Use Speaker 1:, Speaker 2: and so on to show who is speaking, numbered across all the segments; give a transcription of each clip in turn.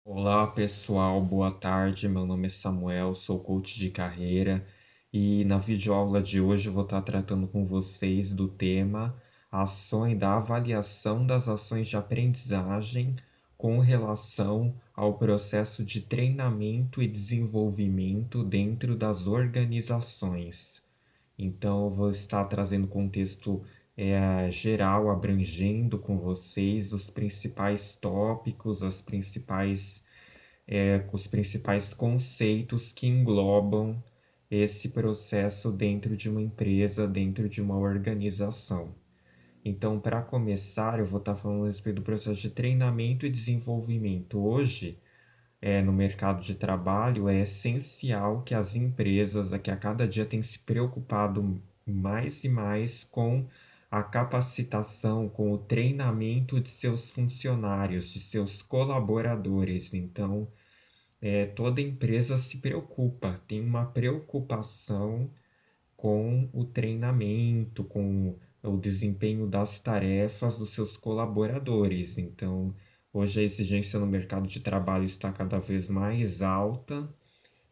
Speaker 1: Olá pessoal, boa tarde. Meu nome é Samuel, sou coach de carreira e na videoaula de hoje eu vou estar tratando com vocês do tema ações da avaliação das ações de aprendizagem com relação ao processo de treinamento e desenvolvimento dentro das organizações. Então, eu vou estar trazendo contexto geral, abrangendo com vocês os principais tópicos, os principais conceitos que englobam esse processo dentro de uma empresa, dentro de uma organização. Então, para começar, eu vou estar falando a respeito do processo de treinamento e desenvolvimento. Hoje, no mercado de trabalho, é essencial que as empresas, que a cada dia têm se preocupado mais e mais com a capacitação, com o treinamento de seus funcionários, de seus colaboradores. Então, toda empresa se preocupa, tem uma preocupação com o treinamento, com o desempenho das tarefas dos seus colaboradores. Então, hoje a exigência no mercado de trabalho está cada vez mais alta,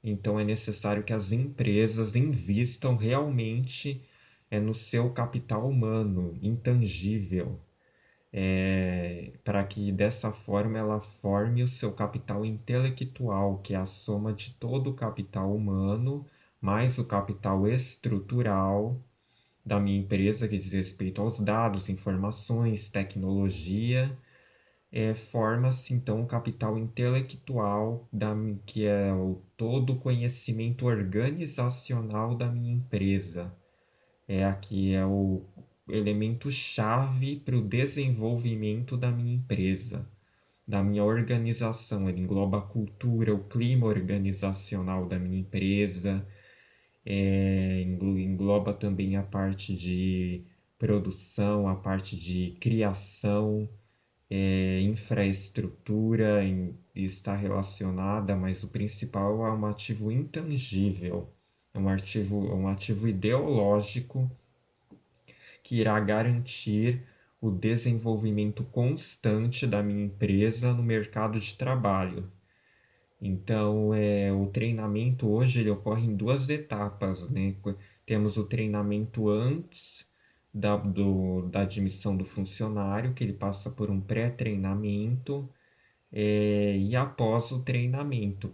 Speaker 1: então é necessário que as empresas invistam realmente no seu capital humano, intangível, para que dessa forma ela forme o seu capital intelectual, que é a soma de todo o capital humano, mais o capital estrutural da minha empresa, que diz respeito aos dados, informações, tecnologia, forma-se então o capital intelectual, que é todo o conhecimento organizacional da minha empresa. Aqui é o elemento chave para o desenvolvimento da minha empresa, da minha organização. Ele engloba a cultura, o clima organizacional da minha empresa, engloba também a parte de produção, a parte de criação, infraestrutura está relacionada, mas o principal é um ativo intangível, é um ativo ideológico que irá garantir o desenvolvimento constante da minha empresa no mercado de trabalho. Então, o treinamento hoje ele ocorre em duas etapas, né? Temos o treinamento antes da admissão do funcionário, que ele passa por um pré-treinamento, e após o treinamento,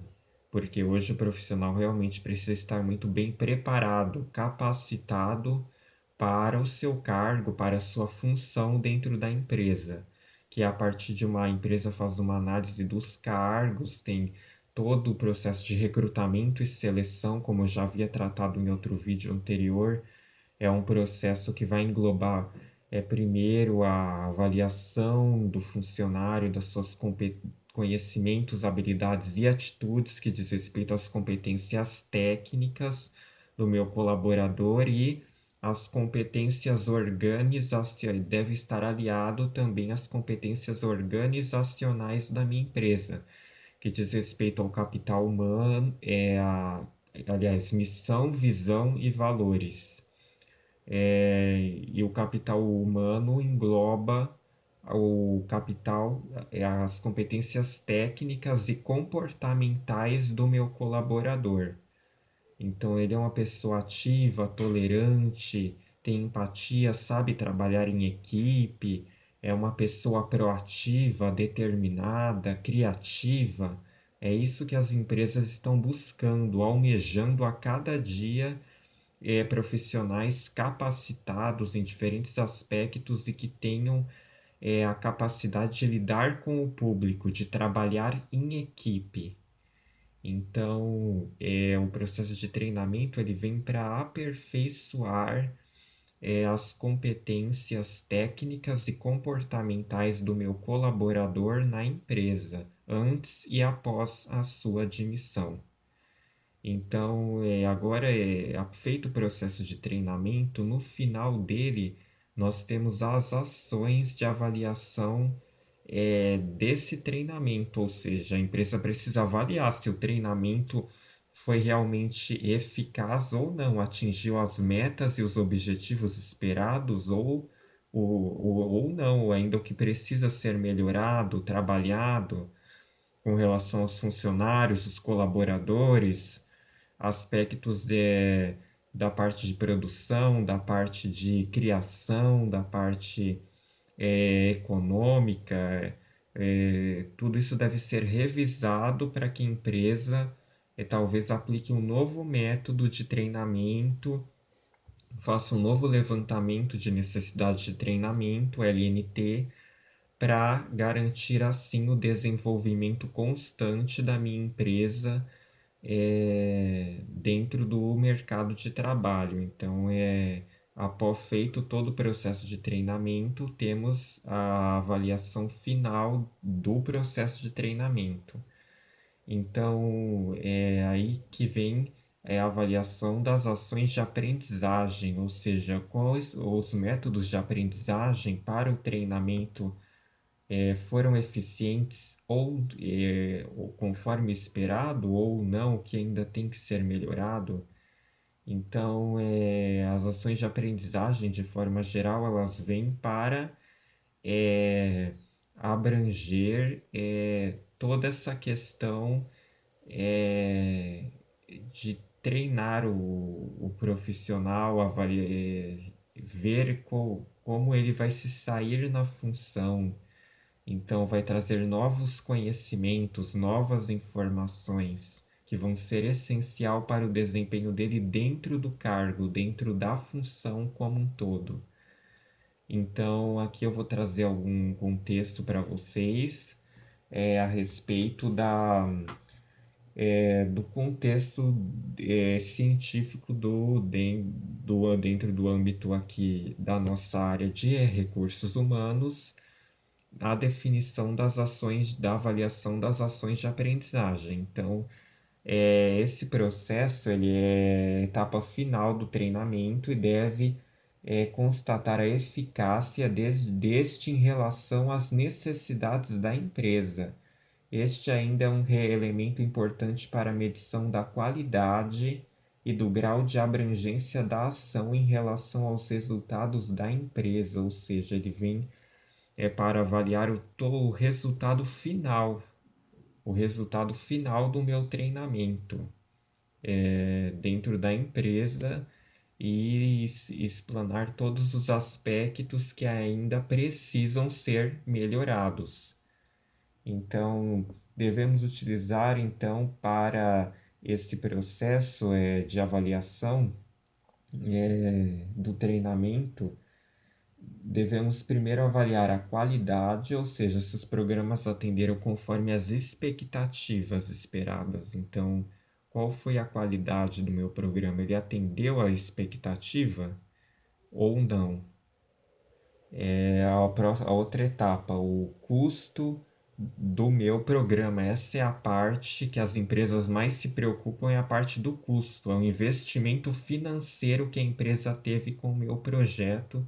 Speaker 1: porque hoje o profissional realmente precisa estar muito bem preparado, capacitado para o seu cargo, para a sua função dentro da empresa, que a partir de uma empresa faz uma análise dos cargos, tem todo o processo de recrutamento e seleção, como eu já havia tratado em outro vídeo anterior, é um processo que vai englobar primeiro a avaliação do funcionário, das suas conhecimentos, habilidades e atitudes que diz respeito às competências técnicas do meu colaborador e as competências organizacionais, deve estar aliado também às competências organizacionais da minha empresa, que diz respeito ao capital humano, aliás, missão, visão e valores. E o capital humano engloba o capital, as competências técnicas e comportamentais do meu colaborador. Então, ele é uma pessoa ativa, tolerante, tem empatia, sabe trabalhar em equipe, é uma pessoa proativa, determinada, criativa. É isso que as empresas estão buscando, almejando a cada dia, profissionais capacitados em diferentes aspectos e que tenham a capacidade de lidar com o público, de trabalhar em equipe. Então, o processo de treinamento ele vem para aperfeiçoar as competências técnicas e comportamentais do meu colaborador na empresa, antes e após a sua admissão. Então, agora feito o processo de treinamento, no final dele, nós temos as ações de avaliação desse treinamento, ou seja, a empresa precisa avaliar se o treinamento foi realmente eficaz ou não, atingiu as metas e os objetivos esperados ou não, ou ainda o que precisa ser melhorado, trabalhado, com relação aos funcionários, os colaboradores, aspectos da parte de produção, da parte de criação, da parte econômica, tudo isso deve ser revisado para que a empresa talvez aplique um novo método de treinamento, faça um novo levantamento de necessidade de treinamento, LNT, para garantir assim o desenvolvimento constante da minha empresa dentro do mercado de trabalho. Então, após feito todo o processo de treinamento, temos a avaliação final do processo de treinamento. Então, é aí que vem a avaliação das ações de aprendizagem, ou seja, quais os métodos de aprendizagem para o treinamento foram eficientes ou conforme esperado ou não, o que ainda tem que ser melhorado. Então, as ações de aprendizagem, de forma geral, elas vêm para é, abranger toda essa questão é, de treinar o profissional, ver como ele vai se sair na função. Então, vai trazer novos conhecimentos, novas informações que vão ser essencial para o desempenho dele dentro do cargo, dentro da função como um todo. Então, aqui eu vou trazer algum contexto para vocês a respeito do contexto científico dentro do âmbito aqui da nossa área de recursos humanos, a definição das ações, da avaliação das ações de aprendizagem. Então, esse processo ele é a etapa final do treinamento e deve constatar a eficácia deste em relação às necessidades da empresa. Este ainda é um elemento importante para a medição da qualidade e do grau de abrangência da ação em relação aos resultados da empresa, ou seja, ele vem para avaliar o resultado final do meu treinamento dentro da empresa e explanar todos os aspectos que ainda precisam ser melhorados. Então, devemos utilizar então para este processo de avaliação do treinamento, devemos primeiro avaliar a qualidade, ou seja, se os programas atenderam conforme as expectativas esperadas. Então, qual foi a qualidade do meu programa? Ele atendeu à expectativa ou não? A outra etapa, o custo do meu programa. Essa é a parte que as empresas mais se preocupam, é a parte do custo, é o investimento financeiro que a empresa teve com o meu projeto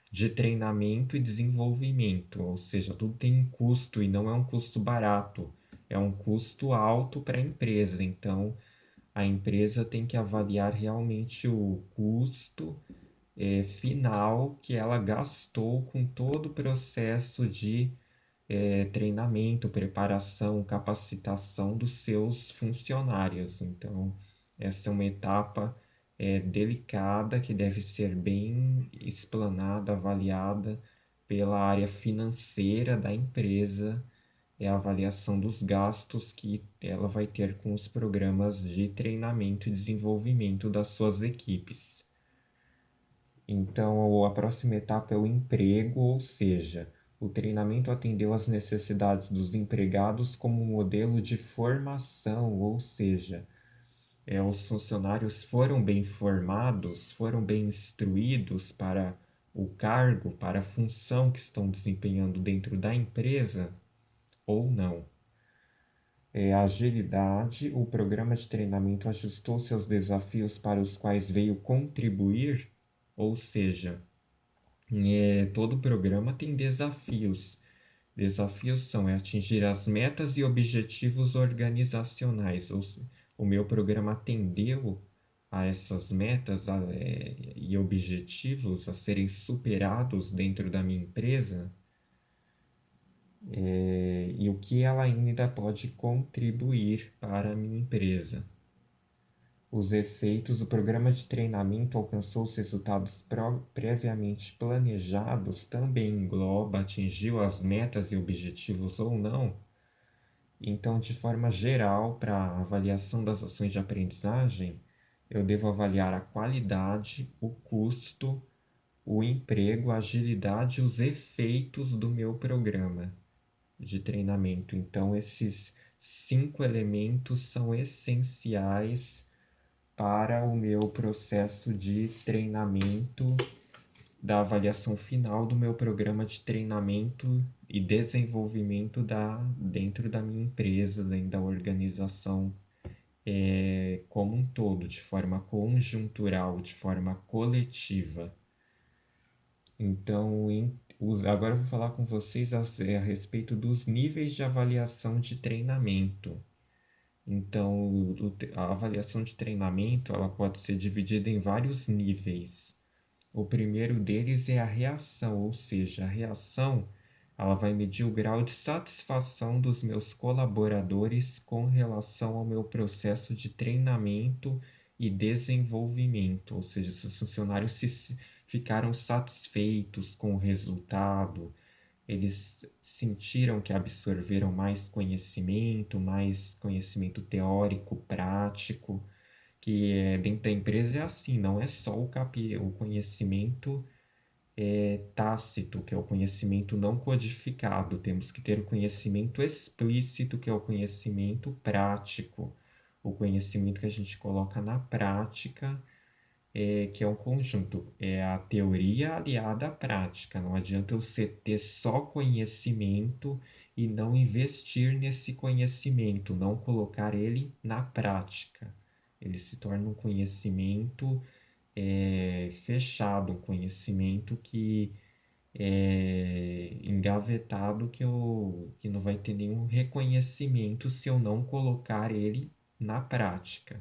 Speaker 1: de treinamento e desenvolvimento, ou seja, tudo tem um custo e não é um custo barato, é um custo alto para a empresa. Então, a empresa tem que avaliar realmente o custo final que ela gastou com todo o processo de treinamento, preparação, capacitação dos seus funcionários. Então, essa é uma etapa delicada que deve ser bem explanada, avaliada pela área financeira da empresa, é a avaliação dos gastos que ela vai ter com os programas de treinamento e desenvolvimento das suas equipes. Então, a próxima etapa é o emprego, ou seja, o treinamento atendeu às necessidades dos empregados como modelo de formação, ou seja, os funcionários foram bem formados, foram bem instruídos para o cargo, para a função que estão desempenhando dentro da empresa ou não. A agilidade, o programa de treinamento ajustou seus desafios para os quais veio contribuir, ou seja, todo programa tem desafios. Desafios são atingir as metas e objetivos organizacionais. O meu programa atendeu a essas metas e objetivos a serem superados dentro da minha empresa. e o que ela ainda pode contribuir para a minha empresa. Os efeitos, o programa de treinamento alcançou os resultados previamente planejados, também engloba, atingiu as metas e objetivos ou não. Então, de forma geral, para a avaliação das ações de aprendizagem, eu devo avaliar a qualidade, o custo, o emprego, a agilidade e os efeitos do meu programa de treinamento. Então, esses 5 elementos são essenciais para o meu processo de treinamento, da avaliação final do meu programa de treinamento e desenvolvimento dentro da minha empresa, dentro da organização como um todo, de forma conjuntural, de forma coletiva. Então, agora eu vou falar com vocês a respeito dos níveis de avaliação de treinamento. Então, a avaliação de treinamento ela pode ser dividida em vários níveis. O primeiro deles é a reação, ou seja, a reação ela vai medir o grau de satisfação dos meus colaboradores com relação ao meu processo de treinamento e desenvolvimento, ou seja, se os funcionários ficaram satisfeitos com o resultado, eles sentiram que absorveram mais conhecimento teórico, prático, que dentro da empresa é assim, não é só o conhecimento tácito, que é o conhecimento não codificado, temos que ter o conhecimento explícito, que é o conhecimento prático, o conhecimento que a gente coloca na prática, que é um conjunto, é a teoria aliada à prática. Não adianta eu ter só conhecimento e não investir nesse conhecimento, não colocar ele na prática. Ele se torna um conhecimento fechado, um conhecimento que é engavetado, que não vai ter nenhum reconhecimento se eu não colocar ele na prática.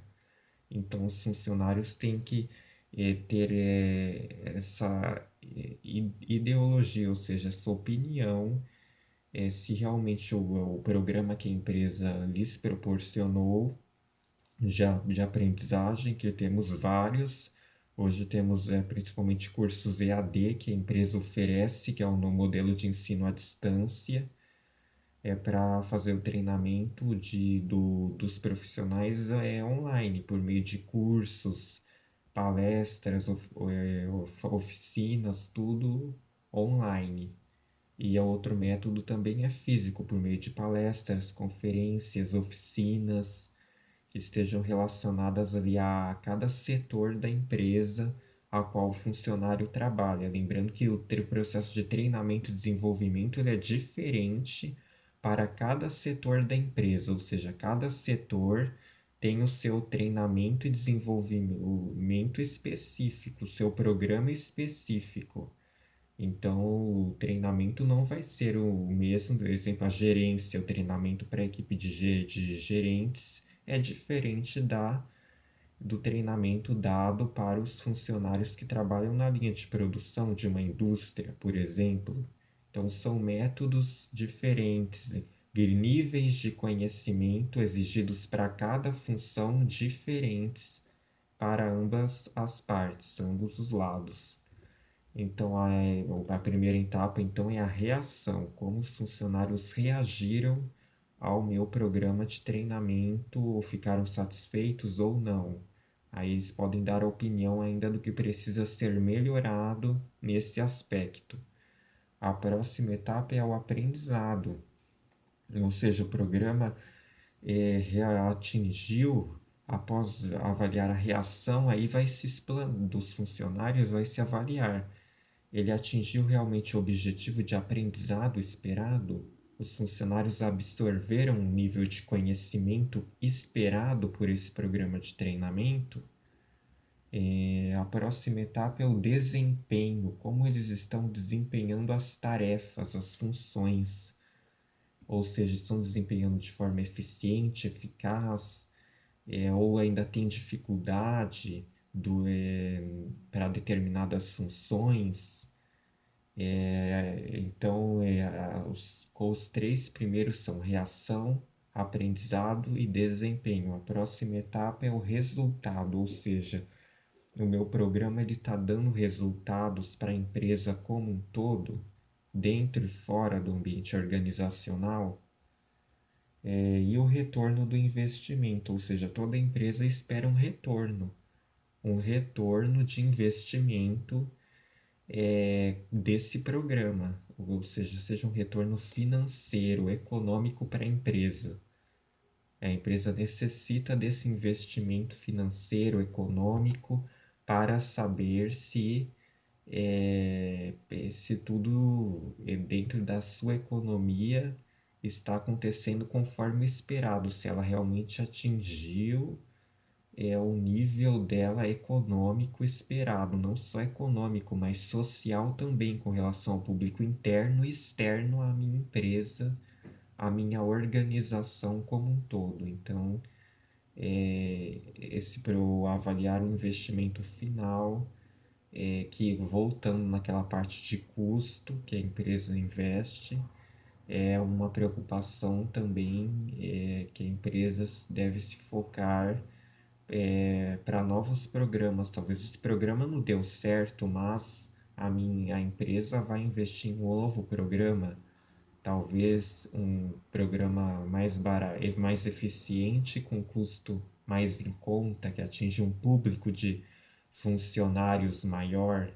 Speaker 1: Então, os funcionários têm que ter essa ideologia, ou seja, essa opinião, se realmente o programa que a empresa lhes proporcionou de aprendizagem, que temos vários. Hoje temos principalmente cursos EAD que a empresa oferece, que é um modelo de ensino à distância, para fazer o treinamento dos profissionais online, por meio de cursos, palestras, oficinas, tudo online. E o outro método também é físico, por meio de palestras, conferências, oficinas, que estejam relacionadas ali a cada setor da empresa a qual o funcionário trabalha. Lembrando que o processo de treinamento e desenvolvimento ele é diferente para cada setor da empresa, ou seja, cada setor tem o seu treinamento e desenvolvimento específico, o seu programa específico. Então, o treinamento não vai ser o mesmo, por exemplo, a gerência, o treinamento para a equipe de gerentes é diferente do treinamento dado para os funcionários que trabalham na linha de produção de uma indústria, por exemplo. Então, são métodos diferentes, níveis de conhecimento exigidos para cada função diferentes para ambas as partes, ambos os lados. Então, a primeira etapa então é a reação, como os funcionários reagiram ao meu programa de treinamento, ou ficaram satisfeitos ou não. Aí eles podem dar opinião ainda do que precisa ser melhorado nesse aspecto. A próxima etapa é o aprendizado, ou seja, o programa atingiu, após avaliar a reação, aí vai se dos funcionários, vai se avaliar ele atingiu realmente o objetivo de aprendizado esperado? Os funcionários absorveram o nível de conhecimento esperado por esse programa de treinamento? A próxima etapa é o desempenho, como eles estão desempenhando as tarefas, as funções, ou seja, estão desempenhando de forma eficiente, eficaz, ou ainda tem dificuldade para determinadas funções. Então, os três primeiros são reação, aprendizado e desempenho. A próxima etapa é o resultado, ou seja, o meu programa está dando resultados para a empresa como um todo, dentro e fora do ambiente organizacional, e o retorno do investimento, ou seja, toda empresa espera um retorno de investimento desse programa, ou seja um retorno financeiro, econômico para a empresa. A empresa necessita desse investimento financeiro, econômico, para saber se tudo dentro da sua economia está acontecendo conforme esperado, se ela realmente atingiu o nível dela econômico esperado, não só econômico, mas social também, com relação ao público interno e externo à minha empresa, à minha organização como um todo. Então, esse para eu avaliar o investimento final, que voltando naquela parte de custo que a empresa investe, é uma preocupação também que a empresa deve se focar para novos programas. Talvez esse programa não deu certo, mas a empresa vai investir em um novo programa, talvez um programa mais barato, mais eficiente, com custo mais em conta, que atinge um público de funcionários maior,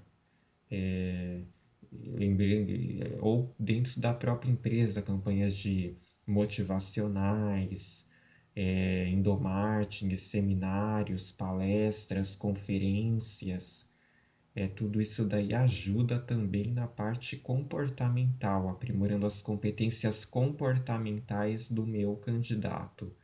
Speaker 1: ou dentro da própria empresa, campanhas de motivacionais, endomarketing, seminários, palestras, conferências. Tudo isso daí ajuda também na parte comportamental, aprimorando as competências comportamentais do meu candidato,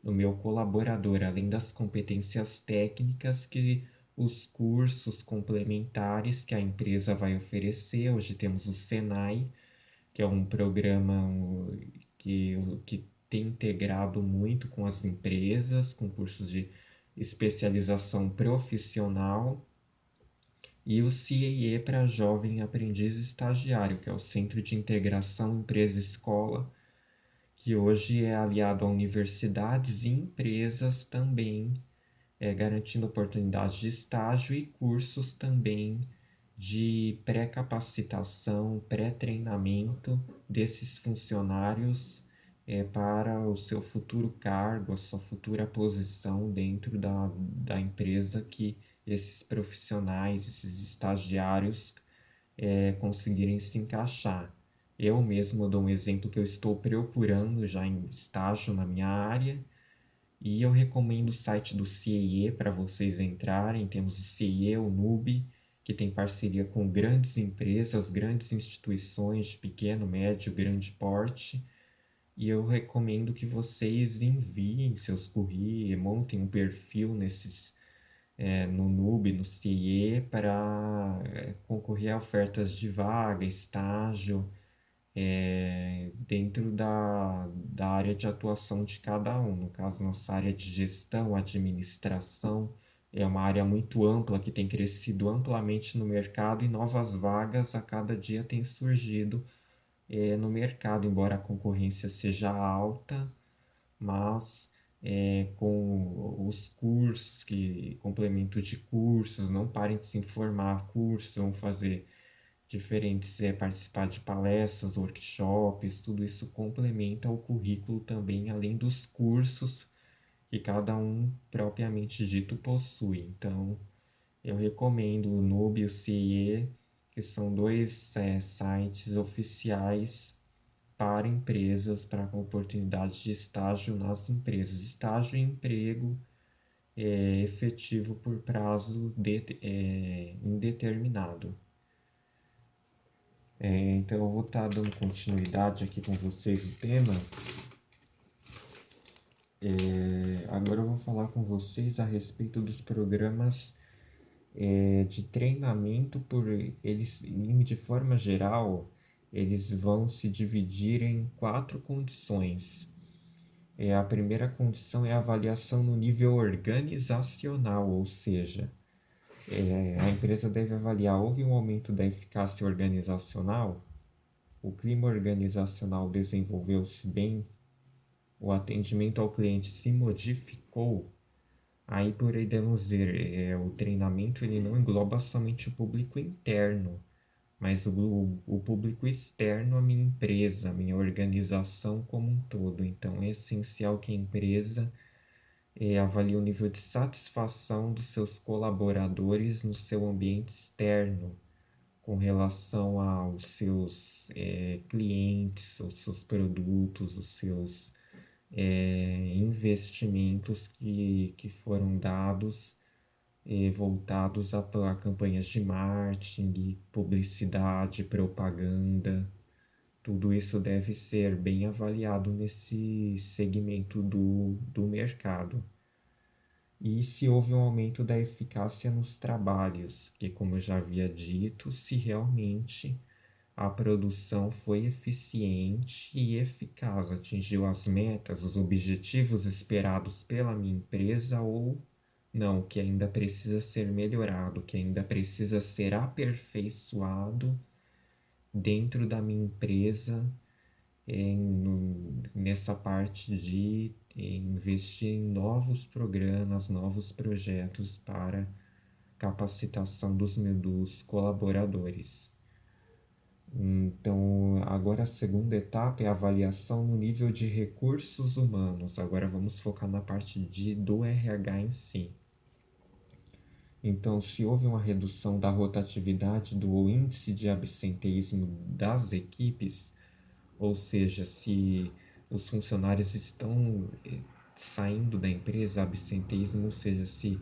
Speaker 1: do meu colaborador, além das competências técnicas que os cursos complementares que a empresa vai oferecer. Hoje temos o Senai, que é um programa que tem integrado muito com as empresas, com cursos de especialização profissional, e o CAE para jovem aprendiz estagiário, que é o Centro de Integração Empresa-Escola, que hoje é aliado a universidades e empresas também, garantindo oportunidades de estágio e cursos também de pré-capacitação, pré-treinamento desses funcionários para o seu futuro cargo, a sua futura posição dentro da empresa que esses profissionais, esses estagiários conseguirem se encaixar. Eu mesmo dou um exemplo que eu estou procurando já em estágio na minha área, e eu recomendo o site do CIE para vocês entrarem. Temos o CIE, o NUB, que tem parceria com grandes empresas, grandes instituições de pequeno, médio, grande porte. E eu recomendo que vocês enviem seus currículos, montem um perfil no NUB, no CIE, para concorrer a ofertas de vaga, estágio, dentro da área de atuação de cada um. No caso, nossa área de gestão, administração, é uma área muito ampla que tem crescido amplamente no mercado, e novas vagas a cada dia têm surgido no mercado, embora a concorrência seja alta, mas com os cursos, complemento de cursos, não parem de se informar, cursos, vão fazer diferentes, participar de palestras, workshops, tudo isso complementa o currículo também, além dos cursos que cada um propriamente dito possui. Então, eu recomendo o Nube e o CIE, que são dois sites oficiais para empresas, para oportunidades de estágio nas empresas. Estágio e emprego efetivo por prazo indeterminado. Então eu vou estar dando continuidade aqui com vocês no tema. Agora eu vou falar com vocês a respeito dos programas de treinamento. Eles, de forma geral, eles vão se dividir em 4 condições. A primeira condição é a avaliação no nível organizacional, ou seja, A empresa deve avaliar: houve um aumento da eficácia organizacional? O clima organizacional desenvolveu-se bem? O atendimento ao cliente se modificou? Aí por aí devemos dizer, o treinamento ele não engloba somente o público interno, mas o público externo à minha empresa, à minha organização como um todo. Então é essencial que a empresa avalie o nível de satisfação dos seus colaboradores no seu ambiente externo, com relação aos seus clientes, os seus produtos, os seus investimentos que foram dados voltados a campanhas de marketing, publicidade, propaganda. Tudo isso deve ser bem avaliado nesse segmento do mercado. E se houve um aumento da eficácia nos trabalhos, que, como eu já havia dito, se realmente a produção foi eficiente e eficaz, atingiu as metas, os objetivos esperados pela minha empresa ou não, que ainda precisa ser melhorado, que ainda precisa ser aperfeiçoado dentro da minha empresa nessa parte de investir em novos programas, novos projetos para capacitação dos colaboradores. Então, agora a segunda etapa é a avaliação no nível de recursos humanos. Agora vamos focar na parte do RH em si. Então, se houve uma redução da rotatividade do índice de absenteísmo das equipes, ou seja, se os funcionários estão saindo da empresa, absenteísmo, ou seja, se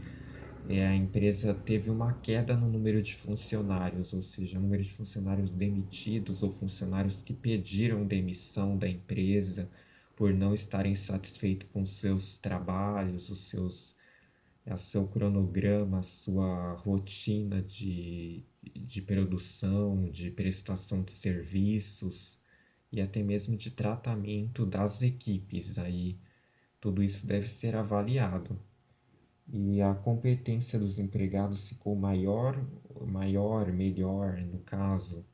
Speaker 1: a empresa teve uma queda no número de funcionários, ou seja, o número de funcionários demitidos ou funcionários que pediram demissão da empresa por não estarem satisfeitos com seus trabalhos, o seu cronograma, a sua rotina de produção, de prestação de serviços e até mesmo de tratamento das equipes. Aí tudo isso deve ser avaliado. E a competência dos empregados ficou melhor, no caso,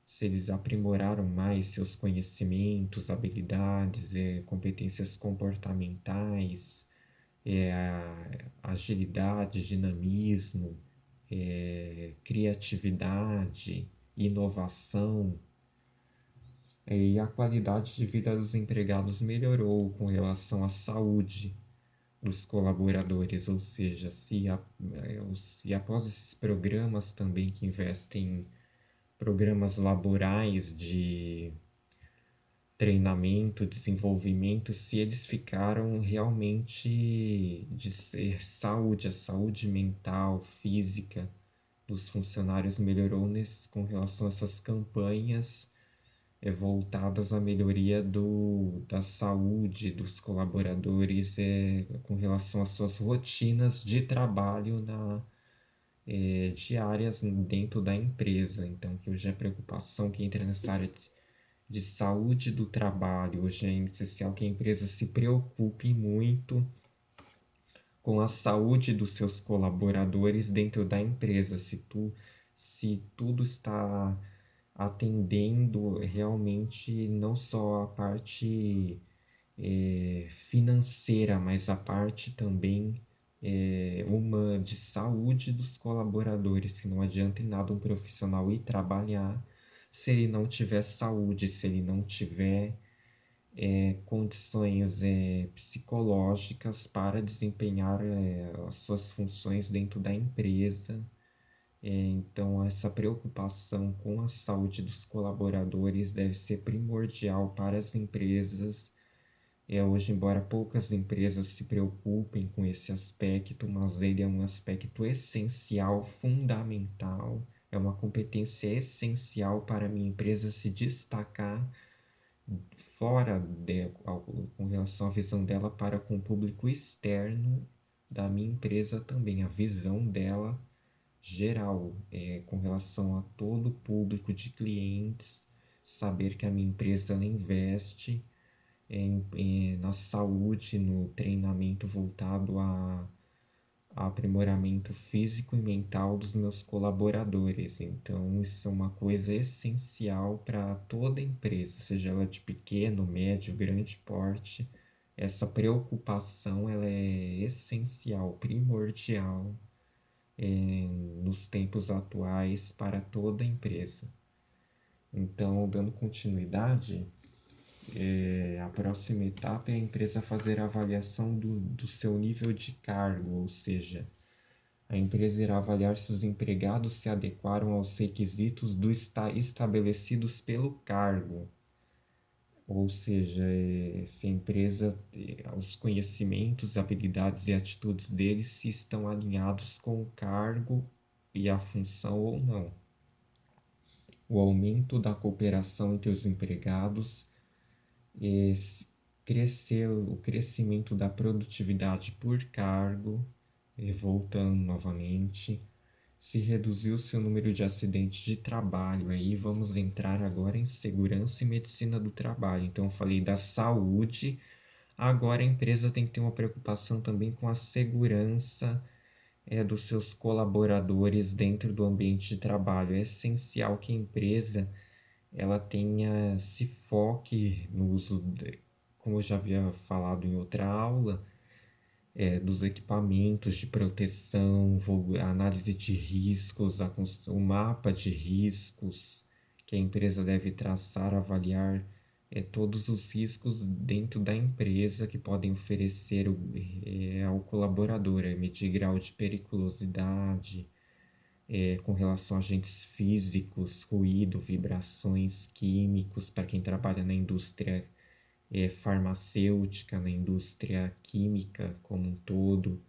Speaker 1: se eles aprimoraram mais seus conhecimentos, habilidades, competências comportamentais, agilidade, dinamismo, criatividade, inovação, e a qualidade de vida dos empregados melhorou com relação à saúde dos colaboradores, ou seja, se após esses programas também que investem em programas laborais de treinamento, desenvolvimento, se eles ficaram realmente de ser saúde, a saúde mental, física dos funcionários melhorou com relação a essas campanhas voltadas à melhoria da saúde dos colaboradores com relação às suas rotinas de trabalho diárias dentro da empresa. Então, que hoje é preocupação que entra nessa área de saúde do trabalho. Hoje é essencial que a empresa se preocupe muito com a saúde dos seus colaboradores dentro da empresa. Se tudo está atendendo realmente não só a parte financeira, mas a parte também uma de saúde dos colaboradores, que não adianta em nada um profissional ir trabalhar se ele não tiver saúde, se ele não tiver condições psicológicas para desempenhar as suas funções dentro da empresa. Então, essa preocupação com a saúde dos colaboradores deve ser primordial para as empresas. Hoje, embora poucas empresas se preocupem com esse aspecto, mas ele é um aspecto essencial, fundamental, é uma competência essencial para a minha empresa se destacar com relação à visão dela para com o público externo da minha empresa também, a visão dela geral, com relação a todo o público de clientes, saber que a minha empresa ela investe na saúde, no treinamento voltado aprimoramento físico e mental dos meus colaboradores. Então, isso é uma coisa essencial para toda empresa, seja ela de pequeno, médio, grande porte. Essa preocupação ela é essencial, primordial, nos tempos atuais para toda empresa. Então, dando continuidade, a próxima etapa é a empresa fazer a avaliação do seu nível de cargo, ou seja, a empresa irá avaliar se os empregados se adequaram aos requisitos estabelecidos pelo cargo, ou seja, se a empresa, os conhecimentos, habilidades e atitudes deles se estão alinhados com o cargo e a função ou não. O aumento da cooperação entre os empregados, o crescimento da produtividade por cargo, voltando novamente, se reduziu seu número de acidentes de trabalho. Aí vamos entrar agora em segurança e medicina do trabalho. Então eu falei da saúde, agora a empresa tem que ter uma preocupação também com a segurança dos seus colaboradores dentro do ambiente de trabalho. É essencial que a empresa ela tenha se foque no uso, como eu já havia falado em outra aula, dos equipamentos de proteção, análise de riscos, o mapa de riscos que a empresa deve traçar, avaliar todos os riscos dentro da empresa que podem oferecer ao colaborador, medir grau de periculosidade, com relação a agentes físicos, ruído, vibrações, químicos, para quem trabalha na indústria farmacêutica, na indústria química como um todo,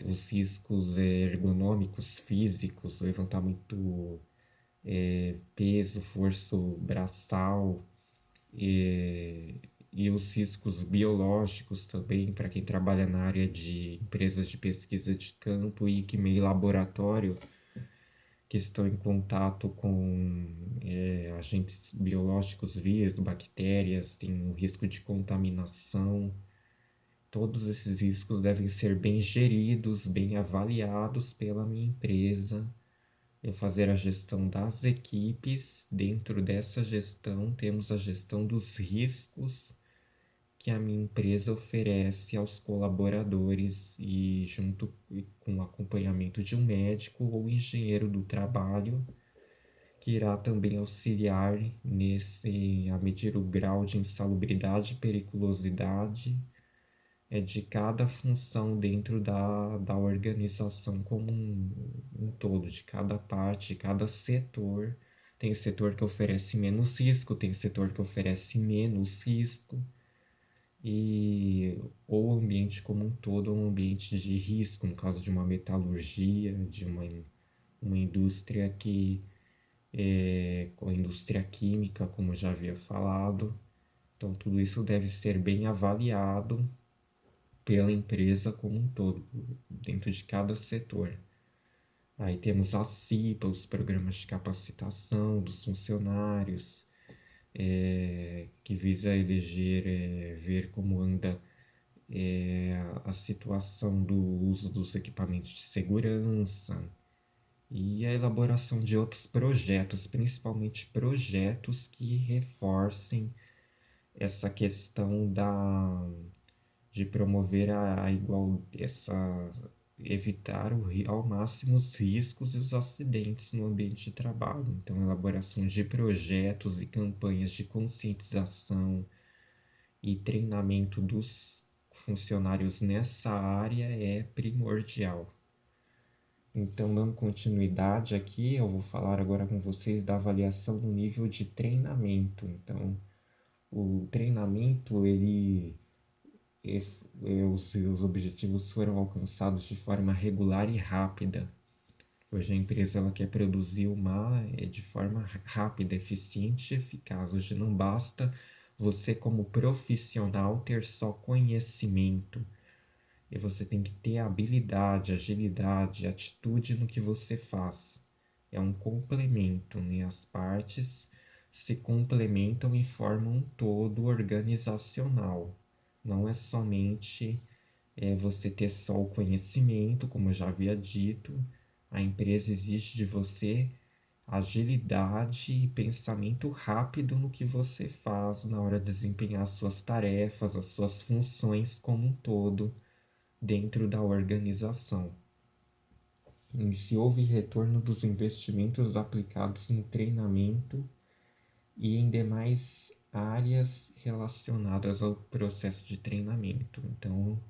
Speaker 1: os riscos ergonômicos físicos, levantamento, peso, força braçal, e os riscos biológicos também, para quem trabalha na área de empresas de pesquisa de campo e que meio laboratório, que estão em contato com agentes biológicos, vírus, bactérias, tem um risco de contaminação. Todos esses riscos devem ser bem geridos, bem avaliados pela minha empresa. Eu fazer a gestão das equipes. Dentro dessa gestão, temos a gestão dos riscos que a minha empresa oferece aos colaboradores e junto com o acompanhamento de um médico ou engenheiro do trabalho que irá também auxiliar a medir o grau de insalubridade e periculosidade de cada função dentro da organização como um todo, de cada parte, de cada setor. Tem setor que oferece menos risco, tem setor que oferece menos risco, e o ambiente como um todo é um ambiente de risco, no caso de uma metalurgia, de uma indústria com a indústria química, como eu já havia falado. Então, tudo isso deve ser bem avaliado pela empresa como um todo, dentro de cada setor. Aí temos a CIPA, os programas de capacitação dos funcionários, que visa ver como anda a situação do uso dos equipamentos de segurança e a elaboração de outros projetos, principalmente projetos que reforcem essa questão de promover a igual, evitar ao máximo os riscos e os acidentes no ambiente de trabalho. Então, elaboração de projetos e campanhas de conscientização e treinamento dos funcionários nessa área é primordial. Então, dando continuidade aqui, eu vou falar agora com vocês da avaliação do nível de treinamento. Então, o treinamento, os objetivos foram alcançados de forma regular e rápida. Hoje a empresa ela quer produzir de forma rápida, eficiente e eficaz. Hoje não basta você como profissional ter só conhecimento. E você tem que ter habilidade, agilidade, atitude no que você faz. É um complemento, né? As partes se complementam e formam um todo organizacional. Não é somente é você ter só o conhecimento, como eu já havia dito. A empresa exige de você agilidade e pensamento rápido no que você faz na hora de desempenhar as suas tarefas, as suas funções como um todo dentro da organização. E se houve retorno dos investimentos aplicados no treinamento e em demais áreas relacionadas ao processo de treinamento. Então,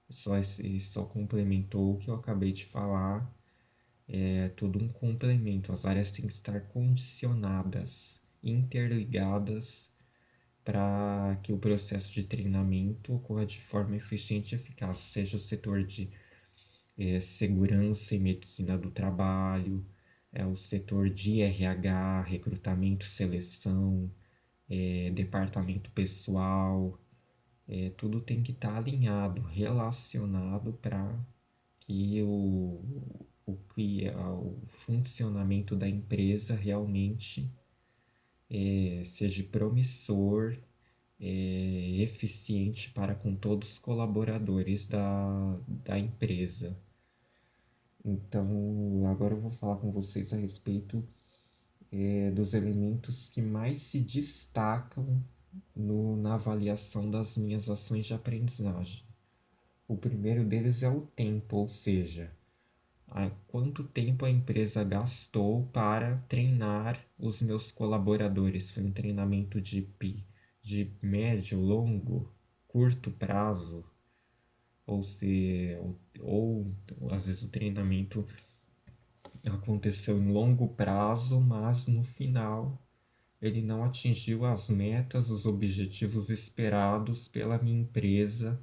Speaker 1: só complementou o que eu acabei de falar, é tudo um complemento. As áreas têm que estar condicionadas, interligadas, para que o processo de treinamento ocorra de forma eficiente e eficaz, seja o setor de segurança e medicina do trabalho, o setor de RH, recrutamento, seleção, departamento pessoal, tudo tem que estar alinhado, relacionado para que o funcionamento da empresa realmente seja promissor, eficiente para com todos os colaboradores da empresa. Então, agora eu vou falar com vocês a respeito dos elementos que mais se destacam na avaliação das minhas ações de aprendizagem. O primeiro deles é o tempo, ou seja, quanto tempo a empresa gastou para treinar os meus colaboradores. Foi um treinamento de médio, longo, curto prazo, ou às vezes o treinamento aconteceu em longo prazo, mas no final ele não atingiu as metas, os objetivos esperados pela minha empresa,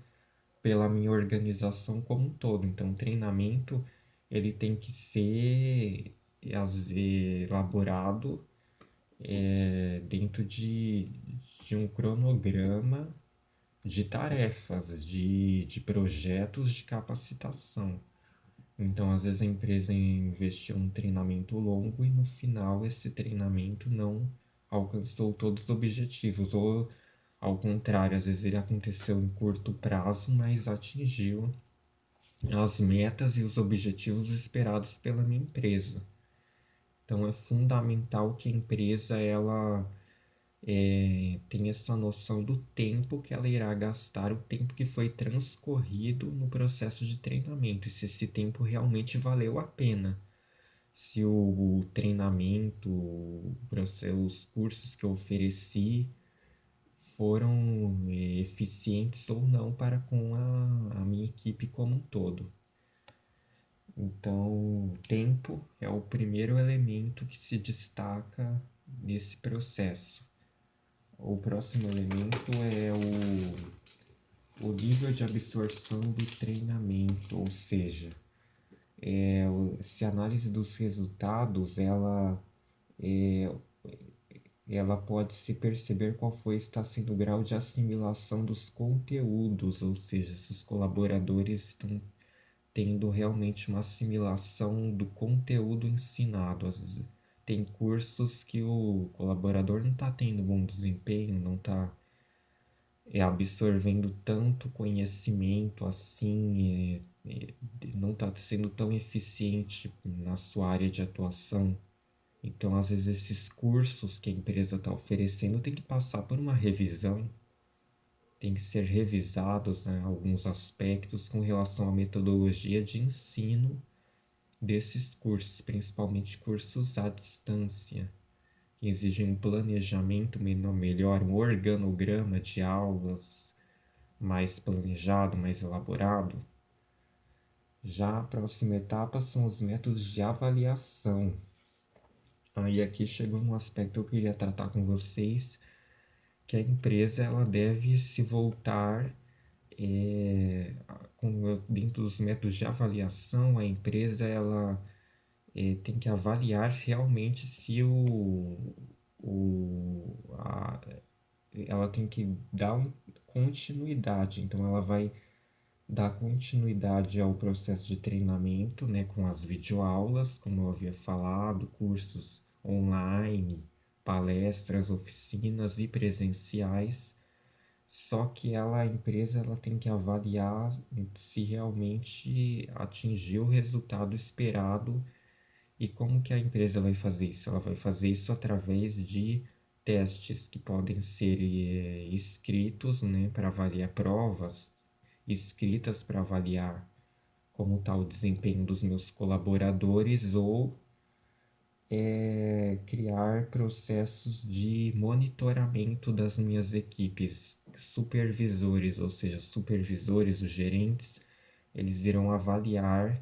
Speaker 1: pela minha organização como um todo. Então, o treinamento ele tem que ser elaborado dentro de um cronograma de tarefas, de projetos de capacitação. Então, às vezes a empresa investiu um treinamento longo e no final esse treinamento não alcançou todos os objetivos, ou ao contrário, às vezes ele aconteceu em curto prazo, mas atingiu as metas e os objetivos esperados pela minha empresa. Então, é fundamental que a empresa tenha essa noção do tempo que ela irá gastar, o tempo que foi transcorrido no processo de treinamento, e se esse tempo realmente valeu a pena. Se o treinamento, os cursos que eu ofereci foram eficientes ou não para com a minha equipe como um todo. Então, tempo é o primeiro elemento que se destaca nesse processo. O próximo elemento é o nível de absorção do treinamento, ou seja, se a análise dos resultados ela pode se perceber qual está sendo o grau de assimilação dos conteúdos, ou seja, se os colaboradores estão tendo realmente uma assimilação do conteúdo ensinado. Às vezes, tem cursos que o colaborador não está tendo bom desempenho, não está absorvendo tanto conhecimento assim, não está sendo tão eficiente na sua área de atuação. Então, às vezes, esses cursos que a empresa está oferecendo tem que passar por uma revisão, tem que ser revisados, né, alguns aspectos com relação à metodologia de ensino desses cursos, principalmente cursos à distância, que exigem um planejamento melhor, um organograma de aulas mais planejado, mais elaborado. Já a próxima etapa são os métodos de avaliação. Aí aqui chegou um aspecto que eu queria tratar com vocês, que a empresa ela deve se voltar dentro dos métodos de avaliação. A empresa ela tem que avaliar realmente se ela tem que dar continuidade. Então ela vai dar continuidade ao processo de treinamento, né, com as videoaulas, como eu havia falado, cursos online, palestras, oficinas e presenciais, Só que a empresa, ela tem que avaliar se realmente atingiu o resultado esperado. E como que a empresa vai fazer isso? Ela vai fazer isso através de testes que podem ser escritos, né, para avaliar provas escritas para avaliar como está o desempenho dos meus colaboradores, ou criar processos de monitoramento das minhas equipes, supervisores, ou seja, supervisores, os gerentes, eles irão avaliar,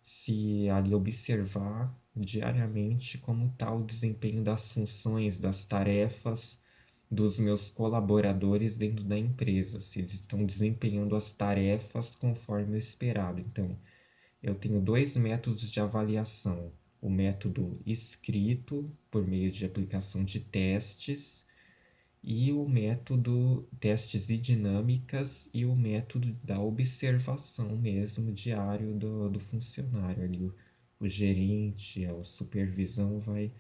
Speaker 1: se ali observar diariamente como está o desempenho das funções, das tarefas dos meus colaboradores dentro da empresa, se eles estão desempenhando as tarefas conforme o esperado. Então, eu tenho dois métodos de avaliação: o método escrito, por meio de aplicação de testes, e o método testes e dinâmicas, e o método da observação mesmo diário do funcionário. Ali, o gerente, a supervisão vai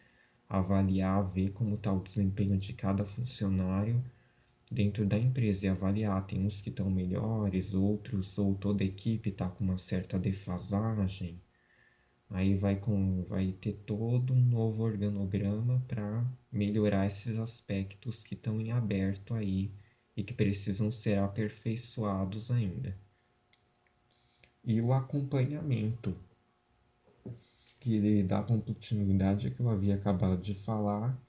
Speaker 1: avaliar, ver como está o desempenho de cada funcionário dentro da empresa e avaliar. Tem uns que estão melhores, outros, ou toda a equipe está com uma certa defasagem. Aí vai ter todo um novo organograma para melhorar esses aspectos que estão em aberto aí e que precisam ser aperfeiçoados ainda. E o acompanhamento, que dá continuidade que eu havia acabado de falar,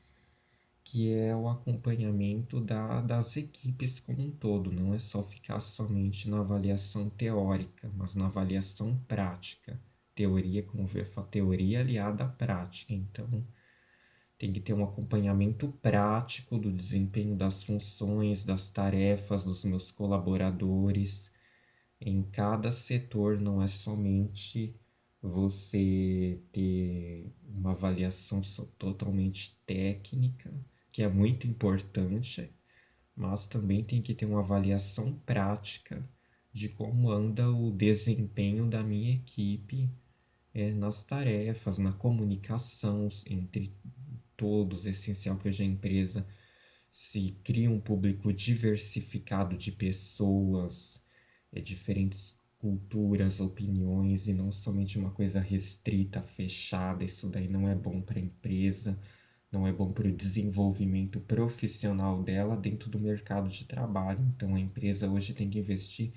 Speaker 1: que é o acompanhamento das equipes como um todo. Não é só ficar somente na avaliação teórica, mas na avaliação prática. Teoria, como ver, teoria aliada à prática. Então, tem que ter um acompanhamento prático do desempenho das funções, das tarefas dos meus colaboradores em cada setor. Não é somente você ter uma avaliação totalmente técnica, que é muito importante, mas também tem que ter uma avaliação prática de como anda o desempenho da minha equipe nas tarefas, na comunicação entre todos. É essencial que hoje a empresa se crie um público diversificado de pessoas, diferentes culturas, opiniões, e não somente uma coisa restrita, fechada. Isso daí não é bom para a empresa, não é bom para o desenvolvimento profissional dela dentro do mercado de trabalho. Então a empresa hoje tem que investir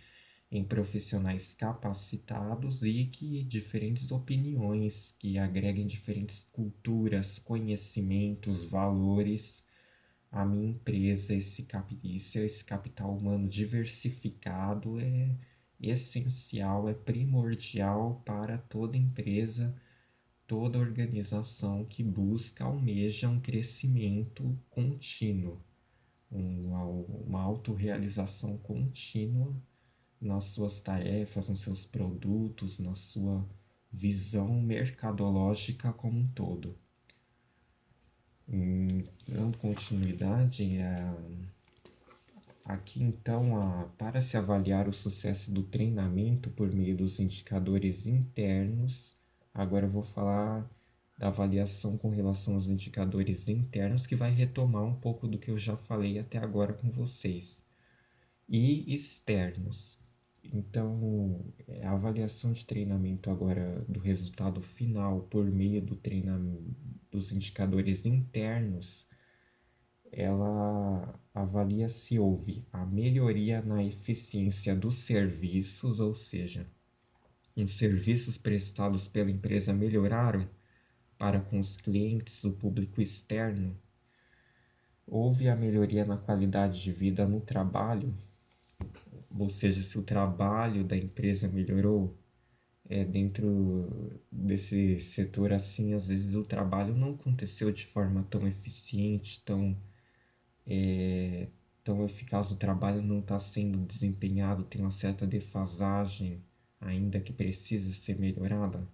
Speaker 1: em profissionais capacitados e que diferentes opiniões, que agreguem diferentes culturas, conhecimentos, valores à minha empresa. Esse capital humano diversificado é essencial, é primordial para toda empresa, toda organização que busca, almeja um crescimento contínuo, uma autorrealização contínua nas suas tarefas, nos seus produtos, na sua visão mercadológica como um todo. Dando continuidade, aqui então, para se avaliar o sucesso do treinamento por meio dos indicadores internos, agora eu vou falar da avaliação com relação aos indicadores internos, que vai retomar um pouco do que eu já falei até agora com vocês. E externos. Então, a avaliação de treinamento agora do resultado final por meio do treinamento dos indicadores internos, ela avalia se houve a melhoria na eficiência dos serviços, ou seja, os serviços prestados pela empresa melhoraram para com os clientes, o público externo. Houve a melhoria na qualidade de vida no trabalho, ou seja, se o trabalho da empresa melhorou. Dentro desse setor assim, às vezes o trabalho não aconteceu de forma tão eficiente, tão eficaz. O trabalho não está sendo desempenhado, tem uma certa defasagem ainda que precisa ser melhorada.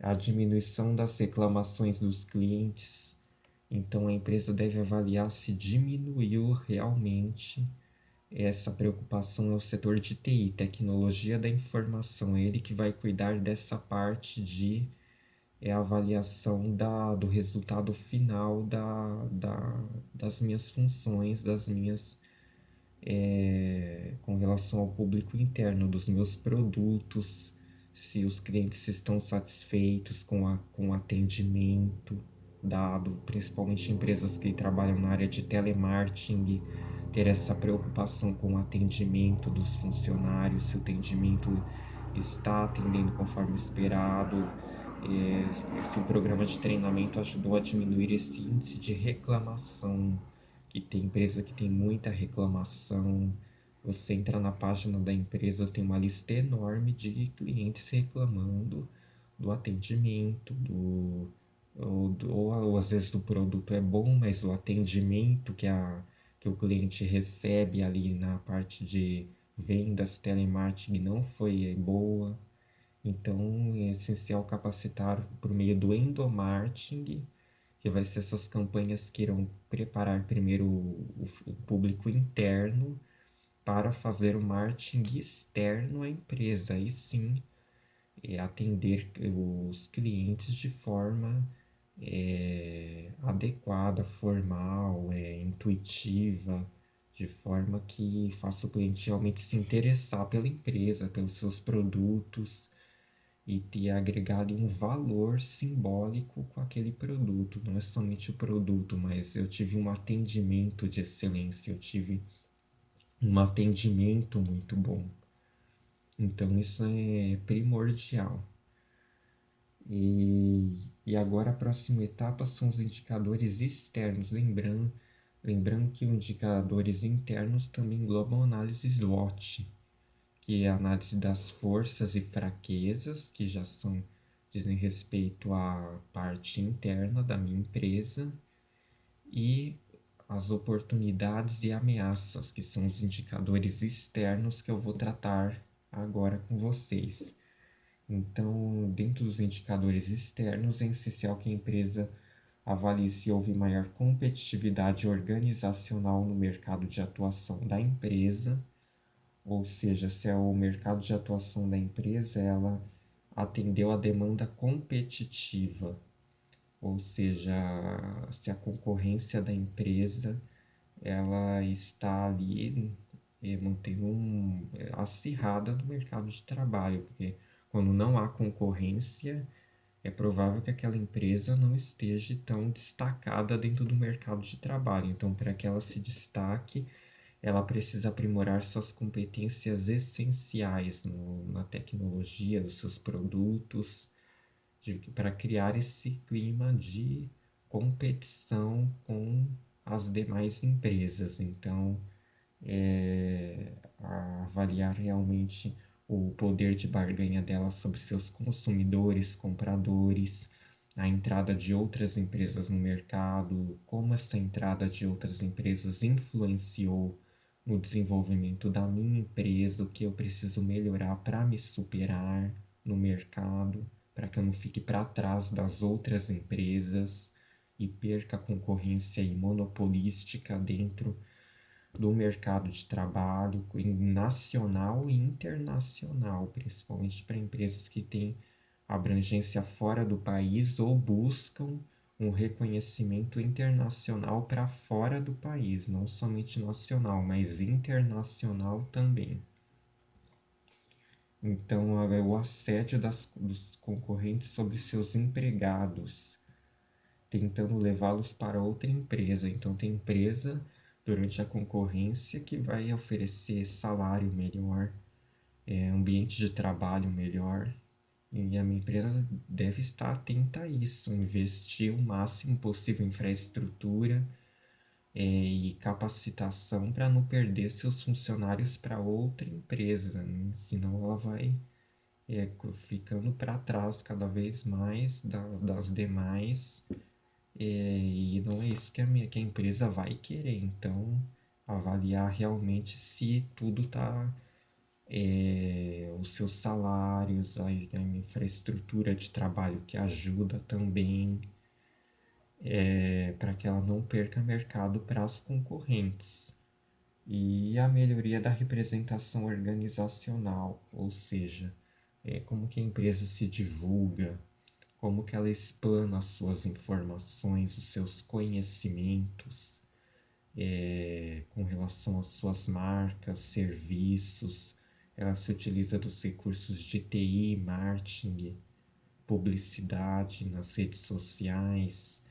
Speaker 1: A diminuição das reclamações dos clientes, então a empresa deve avaliar se diminuiu realmente essa preocupação. É o setor de TI, tecnologia da informação, é ele que vai cuidar dessa parte de avaliação do resultado final das minhas funções, das minhas com relação ao público interno dos meus produtos, se os clientes estão satisfeitos com o atendimento dado, principalmente empresas que trabalham na área de telemarketing, ter essa preocupação com o atendimento dos funcionários, se o atendimento está atendendo conforme esperado, se o programa de treinamento ajudou a diminuir esse índice de reclamação, que tem empresa que tem muita reclamação. Você entra na página da empresa, tem uma lista enorme de clientes reclamando do atendimento, ou às vezes o produto é bom, mas o atendimento que o cliente recebe ali na parte de vendas, telemarketing não foi boa. Então é essencial capacitar por meio do endomarketing, que vai ser essas campanhas que irão preparar primeiro o público interno para fazer o marketing externo à empresa. Aí sim, atender os clientes de forma adequada, formal, intuitiva, de forma que faça o cliente realmente se interessar pela empresa, pelos seus produtos e ter agregado um valor simbólico com aquele produto. Não é somente o produto, mas eu tive um atendimento de excelência, eu tive um atendimento muito bom. Então isso é primordial. E agora a próxima etapa são os indicadores externos, lembrando que os indicadores internos também englobam análise SWOT, que é a análise das forças e fraquezas, que já dizem respeito à parte interna da minha empresa, e as oportunidades e ameaças, que são os indicadores externos que eu vou tratar agora com vocês. Então, dentro dos indicadores externos, é essencial que a empresa avalie se houve maior competitividade organizacional no mercado de atuação da empresa, ou seja, se é o mercado de atuação da empresa, ela atendeu a demanda competitiva, ou seja, se a concorrência da empresa ela está ali mantendo acirrada no mercado de trabalho, porque quando não há concorrência, é provável que aquela empresa não esteja tão destacada dentro do mercado de trabalho. Então, para que ela se destaque, ela precisa aprimorar suas competências essenciais na tecnologia dos seus produtos, para criar esse clima de competição com as demais empresas. Então, avaliar realmente o poder de barganha dela sobre seus consumidores, compradores, a entrada de outras empresas no mercado, como essa entrada de outras empresas influenciou no desenvolvimento da minha empresa, o que eu preciso melhorar para me superar no mercado, para que eu não fique para trás das outras empresas e perca a concorrência monopolística dentro do mercado de trabalho nacional e internacional, principalmente para empresas que têm abrangência fora do país ou buscam um reconhecimento internacional para fora do país, não somente nacional, mas internacional também. Então, o assédio dos concorrentes sobre seus empregados, tentando levá-los para outra empresa. Então, tem empresa durante a concorrência que vai oferecer salário melhor, ambiente de trabalho melhor. E a minha empresa deve estar atenta a isso, investir o máximo possível em infraestrutura e capacitação para não perder seus funcionários para outra empresa, né? Senão ela vai ficando para trás cada vez mais das demais, e não é isso que a empresa vai querer. Então, avaliar realmente se tudo está, os seus salários, a infraestrutura de trabalho que ajuda também, para que ela não perca mercado para as concorrentes. E a melhoria da representação organizacional, ou seja, como que a empresa se divulga, como que ela explana as suas informações, os seus conhecimentos, com relação às suas marcas, serviços. Ela se utiliza dos recursos de TI, marketing, publicidade nas redes sociais,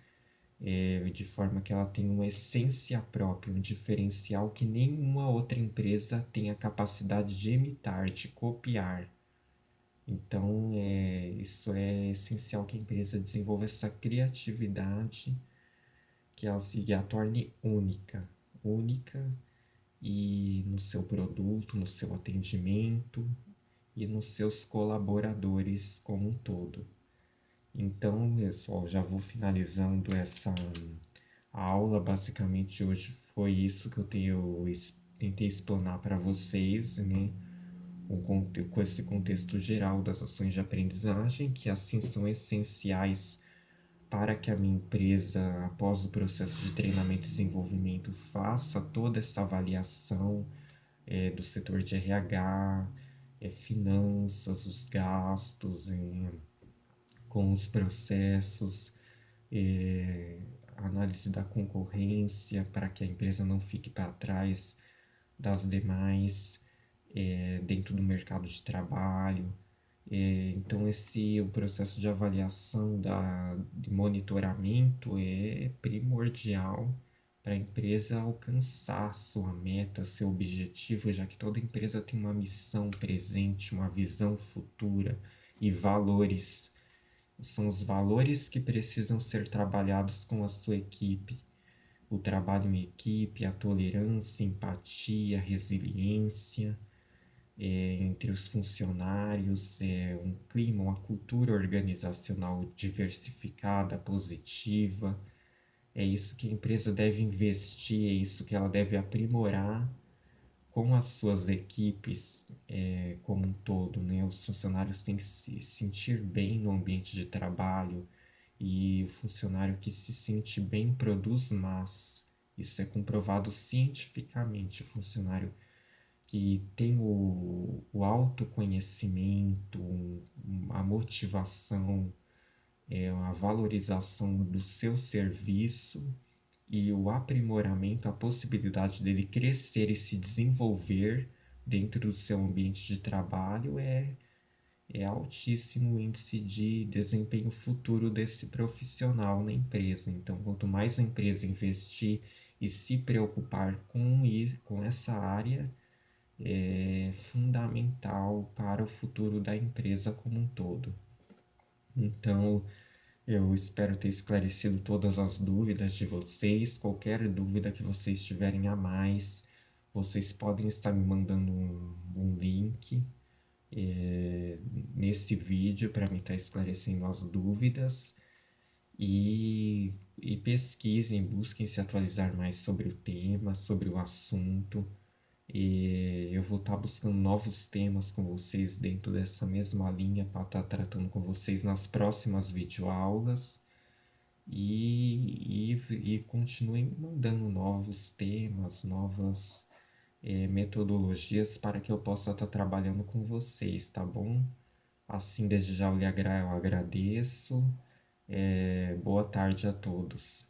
Speaker 1: de forma que ela tem uma essência própria, um diferencial que nenhuma outra empresa tem a capacidade de imitar, de copiar. Então, isso é essencial que a empresa desenvolva essa criatividade, que ela se a torne única, única e no seu produto, no seu atendimento e nos seus colaboradores como um todo. Então, pessoal, já vou finalizando essa aula. Basicamente, hoje foi isso que tentei explanar para vocês, né? Com esse contexto geral das ações de aprendizagem, que assim são essenciais para que a minha empresa, após o processo de treinamento e desenvolvimento, faça toda essa avaliação do setor de RH, finanças, os gastos, com os processos, análise da concorrência para que a empresa não fique para trás das demais dentro do mercado de trabalho. Então o processo de avaliação de monitoramento é primordial para a empresa alcançar sua meta, seu objetivo, já que toda empresa tem uma missão presente, uma visão futura e valores. São os valores que precisam ser trabalhados com a sua equipe. O trabalho em equipe, a tolerância, empatia, resiliência entre os funcionários, um clima, uma cultura organizacional diversificada, positiva. É isso que a empresa deve investir, é isso que ela deve aprimorar com as suas equipes como um todo, né? Os funcionários têm que se sentir bem no ambiente de trabalho e o funcionário que se sente bem produz mais. Isso é comprovado cientificamente. O funcionário que tem o autoconhecimento, a motivação, a valorização do seu serviço e o aprimoramento, a possibilidade dele crescer e se desenvolver dentro do seu ambiente de trabalho é altíssimo o índice de desempenho futuro desse profissional na empresa. Então, quanto mais a empresa investir e se preocupar com essa área, é fundamental para o futuro da empresa como um todo. Então, eu espero ter esclarecido todas as dúvidas de vocês. Qualquer dúvida que vocês tiverem a mais, vocês podem estar me mandando um link é, nesse vídeo para me estar esclarecendo as dúvidas. E pesquisem, busquem se atualizar mais sobre o tema, sobre o assunto. E eu vou estar buscando novos temas com vocês dentro dessa mesma linha para estar tratando com vocês nas próximas videoaulas. E continuem me mandando novos temas, novas metodologias para que eu possa estar trabalhando com vocês, tá bom? Assim, desde já eu agradeço. Boa tarde a todos.